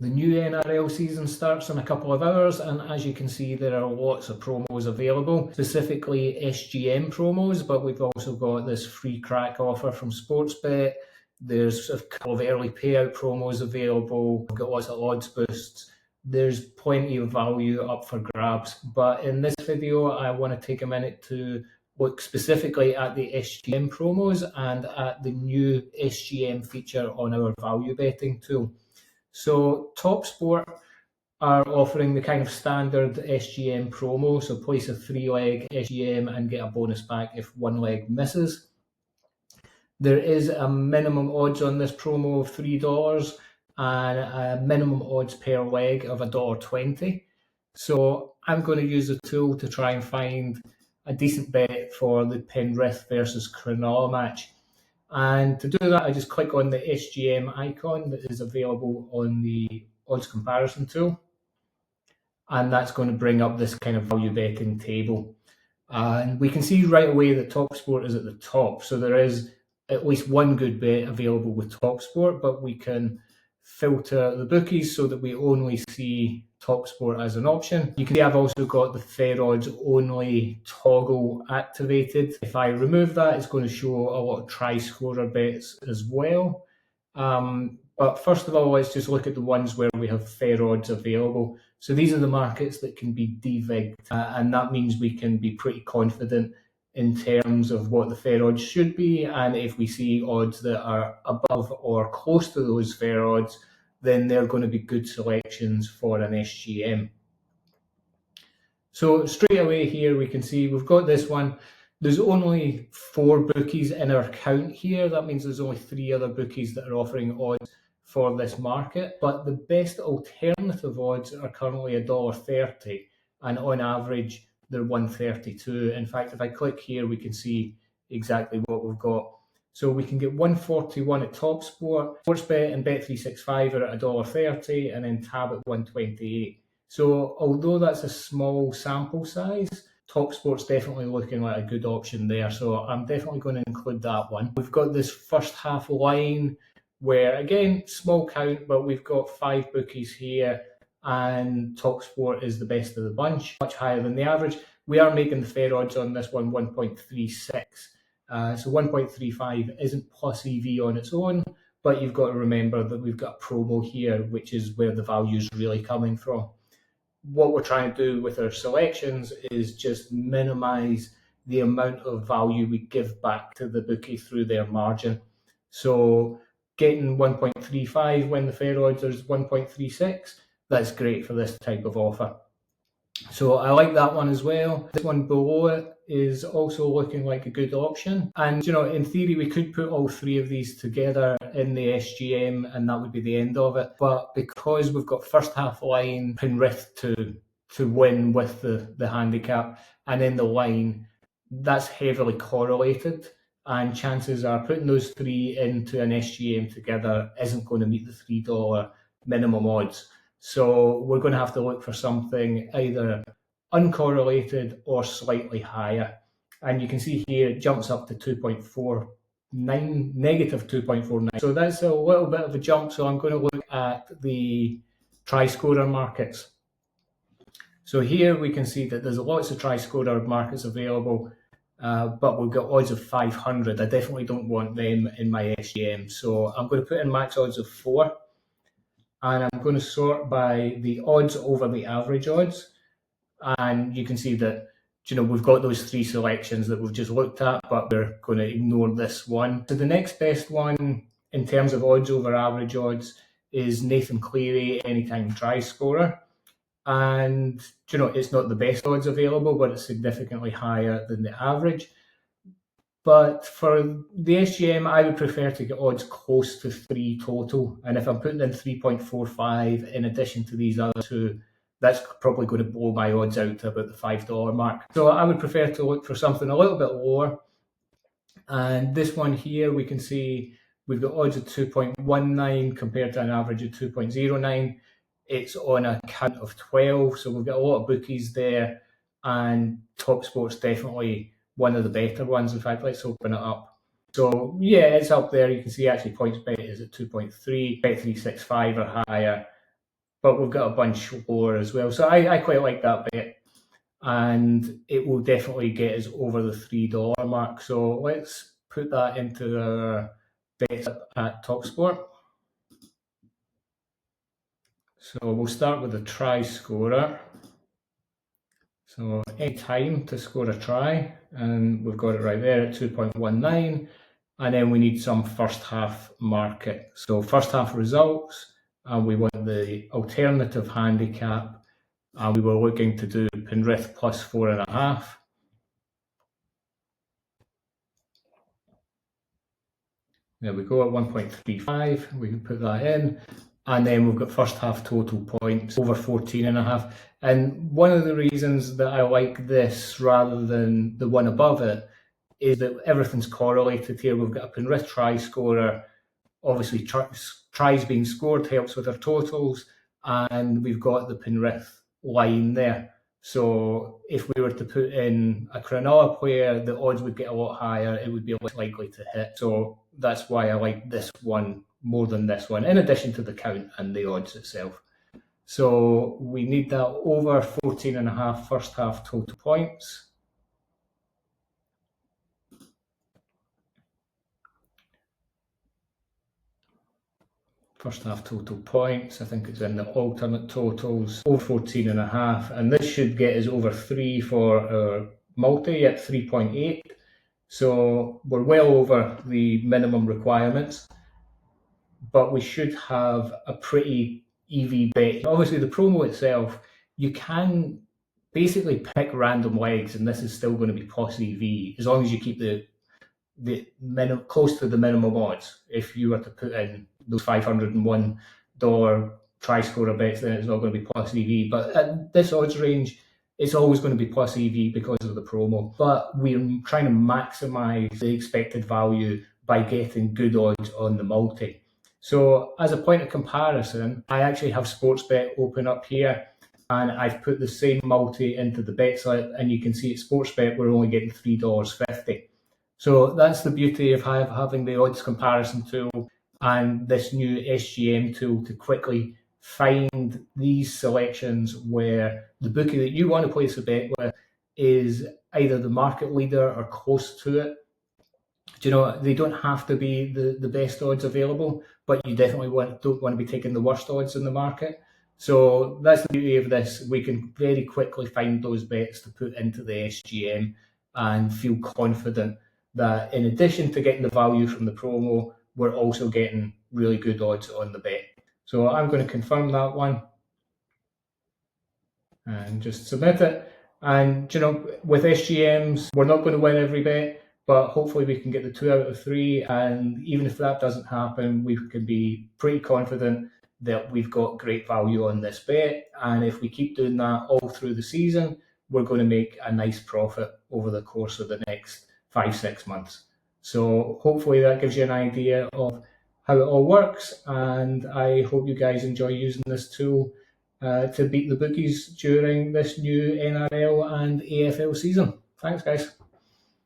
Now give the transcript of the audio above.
The new NRL season starts in a couple of hours, and as you can see, there are lots of promos available, specifically SGM promos, but we've also got this free crack offer from Sportsbet. There's a couple of early payout promos available. We've got lots of odds boosts. There's plenty of value up for grabs, but in this video, I want to take a minute to look specifically at the SGM promos and at the new SGM feature on our value betting tool. So TopSport are offering the kind of standard SGM promo, so place a 3-leg SGM and get a bonus back if one leg misses. There is a minimum odds on this promo of $3 and a minimum odds per leg of $1.20. So I'm going to use the tool to try and find a decent bet for the Penrith versus Cronulla match. And to do that, I just click on the SGM icon that is available on the odds comparison tool. And that's going to bring up this kind of value betting table. And we can see right away that TopSport is at the top. So there is at least one good bet available with TopSport, but we can filter the bookies so that we only see TopSport as an option. You can see I've also got the F.I.R.E odds only toggle activated. If I remove that, it's going to show a lot of try-scorer bets as well. But first of all, let's just look at the ones where we have F.I.R.E odds available. So these are the markets that can be devigged, and that means we can be pretty confident in terms of what the F.I.R.E odds should be, and if we see odds that are above or close to those F.I.R.E odds, then they're going to be good selections for an SGM. So straight away here we can see we've got this one. There's only 4 bookies in our count here. That means there's only 3 other bookies that are offering odds for this market, but the best alternative odds are currently $1.30, and on average they're 132. In fact, if I click here, we can see exactly what we've got. So we can get 141 at TopSport, Sportsbet and Bet365 are at $1.30, and then Tab at 128. So although that's a small sample size, TopSport's definitely looking like a good option there. So I'm definitely going to include that one. We've got this first half line where, again, small count, but we've got 5 bookies here, and TopSport is the best of the bunch, much higher than the average. We are making the F.I.R.E odds on this one 1.36. So 1.35 isn't plus EV on its own, but you've got to remember that we've got a promo here, which is where the value is really coming from. What we're trying to do with our selections is just minimize the amount of value we give back to the bookie through their margin. So getting 1.35 when the F.I.R.E odds is 1.36, that's great for this type of offer. So I like that one as well. This one below it is also looking like a good option. And, you know, in theory, we could put all 3 of these together in the SGM and that would be the end of it. But because we've got first half line Penrith to win with the handicap, and then the line, that's heavily correlated. And chances are putting those 3 into an SGM together isn't going to meet the $3 minimum odds. So we're going to have to look for something either uncorrelated or slightly higher. And you can see here it jumps up to 2.49, negative 2.49. So that's a little bit of a jump. So I'm going to look at the try-scorer markets. So here we can see that there's lots of try-scorer markets available, but we've got odds of 500. I definitely don't want them in my SGM. So I'm going to put in max odds of 4. And I'm going to sort by the odds over the average odds. And you can see that, you know, we've got those 3 selections that we've just looked at, but we're going to ignore this one. So the next best one in terms of odds over average odds is Nathan Cleary, anytime try scorer. And, you know, it's not the best odds available, but it's significantly higher than the average. But for the SGM, I would prefer to get odds close to 3 total. And if I'm putting in 3.45 in addition to these other 2, that's probably going to blow my odds out to about the $5 mark. So I would prefer to look for something a little bit lower. And this one here, we can see we've got odds of 2.19 compared to an average of 2.09. It's on a count of 12. So we've got a lot of bookies there. And TopSport's definitely one of the better ones. In fact, let's open it up. So yeah, it's up there. You can see actually PointsBet is at 2.3, Bet365 are higher, but we've got a bunch lower as well. So I quite like that bet, and it will definitely get us over the $3 mark. So let's put that into our bets at TopSport. So we'll start with the try scorer. So any time to score a try, and we've got it right there at 2.19. And then we need some first half market. So first half results, and we want the alternative handicap, and we were looking to do Penrith plus 4.5. There we go at 1.35. We can put that in. And then we've got first half total points over 14.5. And one of the reasons that I like this rather than the one above it is that everything's correlated here. We've got a Penrith try scorer. Obviously, tries being scored helps with our totals. And we've got the Penrith line there. So if we were to put in a Cronulla player, the odds would get a lot higher. It would be less likely to hit. So that's why I like this one more than this one, in addition to the count and the odds itself. So we need that over 14.5 first half total points. First half total points, I think it's in the alternate totals, over 14.5, and this should get us over 3 for our multi at 3.8. So we're well over the minimum requirements, but we should have a pretty EV bet. Obviously, the promo itself, you can basically pick random legs, and this is still going to be plus EV as long as you keep the close to the minimum odds. If you were to put in those $501 try scorer bets, then it's not going to be plus EV. But at this odds range, it's always going to be plus EV because of the promo. But we're trying to maximize the expected value by getting good odds on the multi. So as a point of comparison, I actually have Sportsbet open up here, and I've put the same multi into the bet slip, and you can see at Sportsbet we're only getting $3.50. So that's the beauty of having the odds comparison tool and this new SGM tool to quickly find these selections where the bookie that you want to place a bet with is either the market leader or close to it. Do you know, they don't have to be the best odds available, but you definitely don't want to be taking the worst odds in the market. So that's the beauty of this. We can very quickly find those bets to put into the SGM and feel confident that in addition to getting the value from the promo, we're also getting really good odds on the bet. So I'm going to confirm that one and just submit it. And, you know, with SGMs, we're not going to win every bet, but hopefully we can get the 2 out of 3. And even if that doesn't happen, we can be pretty confident that we've got great value on this bet. And if we keep doing that all through the season, we're going to make a nice profit over the course of the next 5-6 months. So hopefully that gives you an idea of how it all works. And I hope you guys enjoy using this tool to beat the bookies during this new NRL and AFL season. Thanks, guys.